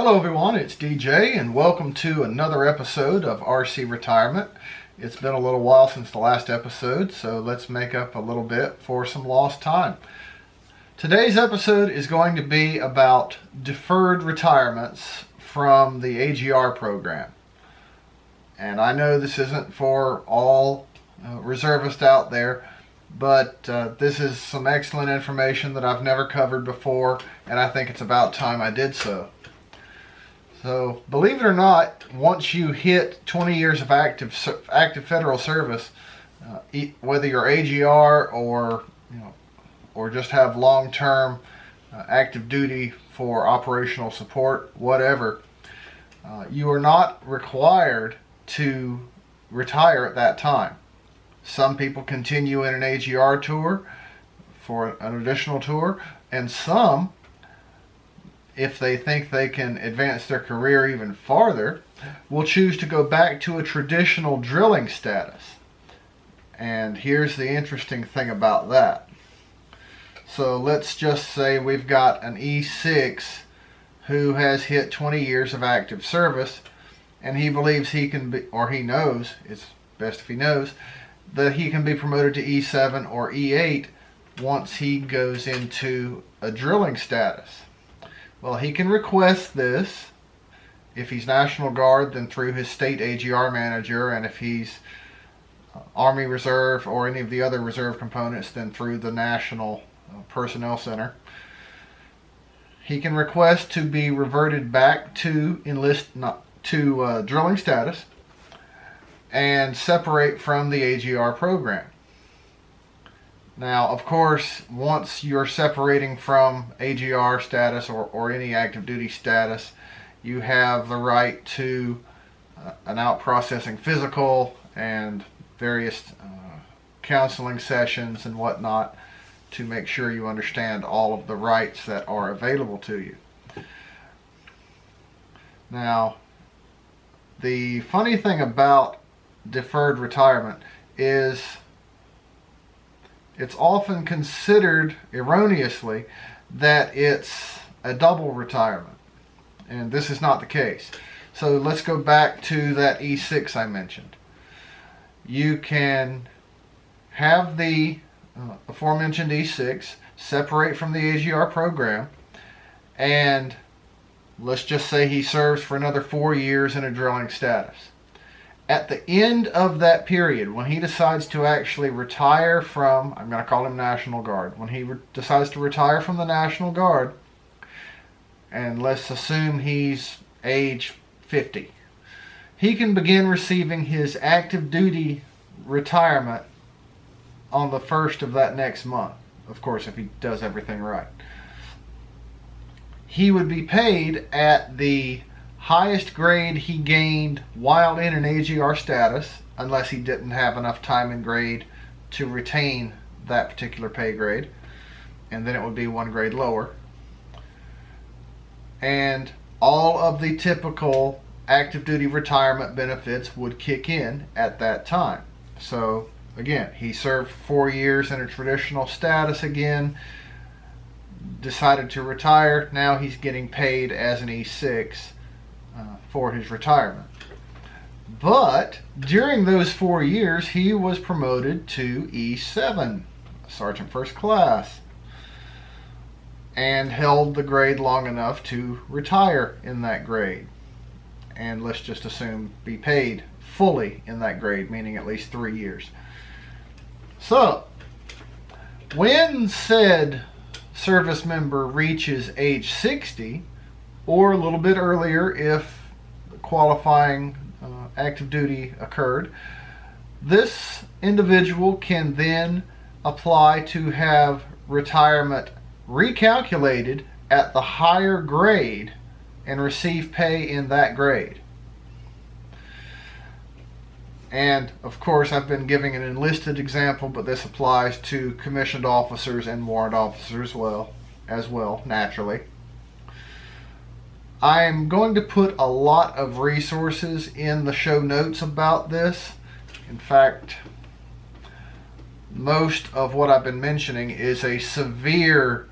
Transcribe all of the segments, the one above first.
Hello everyone, it's DJ and welcome to another episode of RC Retirement. It's been a little while since the last episode, so let's make up a little bit for some lost time. Today's episode is going to be about deferred retirements from the AGR program. And I know this isn't for all reservists out there, but this is some excellent information that I've never covered before, and I think it's about time I did so. So, believe it or not, once you hit 20 years of active federal service, whether you're AGR or just have long-term active duty for operational support, whatever, you are not required to retire at that time. Some people continue in an AGR tour for an additional tour, and some, if they think they can advance their career even farther, will choose to go back to a traditional drilling status. And here's the interesting thing about that. So let's just say we've got an E6 who has hit 20 years of active service, and he believes he can be, or he knows, it's best if he knows, that he can be promoted to E7 or E8 once he goes into a drilling status. Well, he can request this. If he's National Guard, then through his state AGR manager, and if he's Army Reserve or any of the other reserve components, then through the National Personnel Center. He can request to be reverted back to drilling status and separate from the AGR program. Now, of course, once you're separating from AGR status or any active duty status, you have the right to an out-processing physical and various counseling sessions and whatnot to make sure you understand all of the rights that are available to you. Now, the funny thing about deferred retirement is it's often considered erroneously that it's a double retirement, and this is not the case. So let's go back to that E6 I mentioned. You can have the aforementioned E6 separate from the AGR program, and let's just say he serves for another 4 years in a drilling status. At the end of that period, when he decides to actually retire from, I'm going to call him National Guard, when he decides to retire from the National Guard, and let's assume he's age 50, he can begin receiving his active duty retirement on the 1st of that next month. Of course, if he does everything right. He would be paid at the highest grade he gained while in an AGR status, unless he didn't have enough time in grade to retain that particular pay grade, and then it would be one grade lower. And all of the typical active duty retirement benefits would kick in at that time. So again, he served 4 years in a traditional status again, decided to retire, now he's getting paid as an E6 for his retirement. But during those 4 years, he was promoted to E7, Sergeant First Class, and held the grade long enough to retire in that grade. And let's just assume be paid fully in that grade, meaning at least 3 years. So, when said service member reaches age 60, or a little bit earlier if qualifying active duty occurred, this individual can then apply to have retirement recalculated at the higher grade and receive pay in that grade. And of course, I've been giving an enlisted example, but this applies to commissioned officers and warrant officers as well, naturally. I'm going to put a lot of resources in the show notes about this. In fact, most of what I've been mentioning is a severe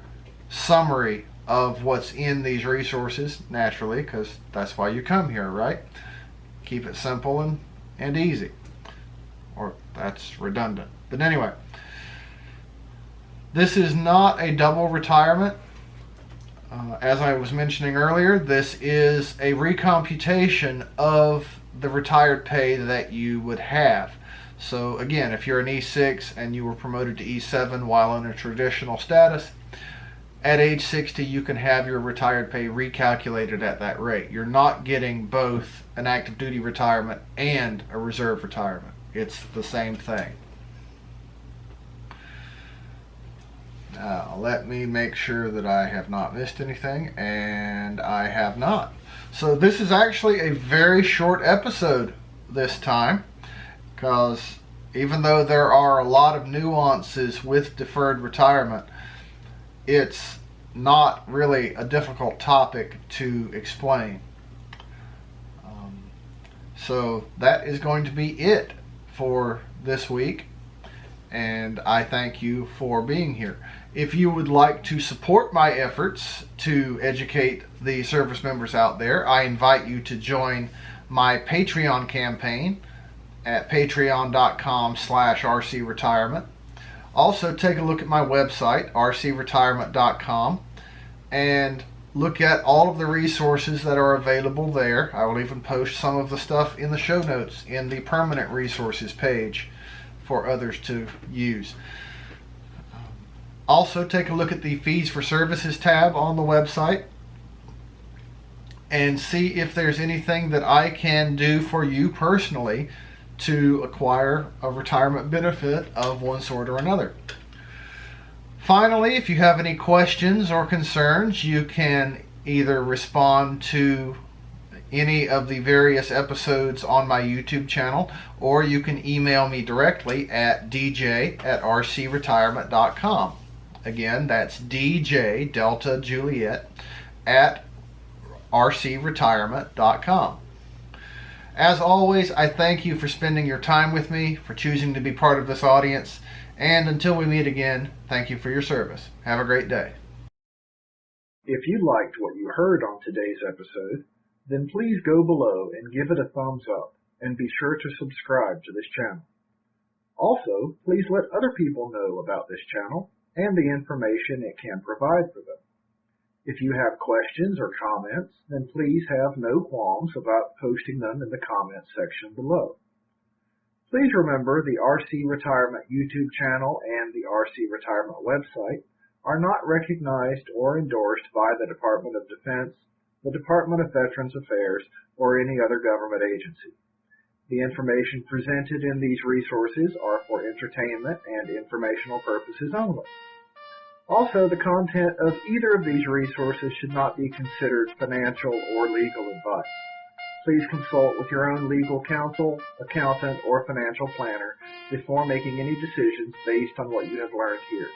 summary of what's in these resources, naturally, because that's why you come here, right? Keep it simple and easy. Or that's redundant. But anyway, this is not a double retirement. As I was mentioning earlier, this is a recomputation of the retired pay that you would have. So again, if you're an E6 and you were promoted to E7 while in a traditional status, at age 60 you can have your retired pay recalculated at that rate. You're not getting both an active duty retirement and a reserve retirement. It's the same thing. Now, let me make sure that I have not missed anything, and I have not. So this is actually a very short episode this time, because even though there are a lot of nuances with deferred retirement, it's not really a difficult topic to explain. So that is going to be it for this week, and I thank you for being here. If you would like to support my efforts to educate the service members out there, I invite you to join my Patreon campaign at patreon.com/rcretirement. Also, take a look at my website, rcretirement.com, and look at all of the resources that are available there. I will even post some of the stuff in the show notes in the permanent resources page for others to use. Also, take a look at the fees for services tab on the website and see if there's anything that I can do for you personally to acquire a retirement benefit of one sort or another. Finally, if you have any questions or concerns, you can either respond to any of the various episodes on my YouTube channel, or you can email me directly at dj@rcretirement.com. Again, that's DJ Delta Juliet at rcretirement.com. As always, I thank you for spending your time with me, for choosing to be part of this audience, and until we meet again, thank you for your service. Have a great day. If you liked what you heard on today's episode, then please go below and give it a thumbs up, and be sure to subscribe to this channel. Also, please let other people know about this channel and the information it can provide for them. If you have questions or comments, then please have no qualms about posting them in the comments section below. Please remember the RC Retirement YouTube channel and the RC Retirement website are not recognized or endorsed by the Department of Defense, the Department of Veterans Affairs, or any other government agency. The information presented in these resources are for entertainment and informational purposes only. Also, the content of either of these resources should not be considered financial or legal advice. Please consult with your own legal counsel, accountant, or financial planner before making any decisions based on what you have learned here.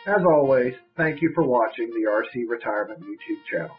As always, thank you for watching the RC Retirement YouTube channel.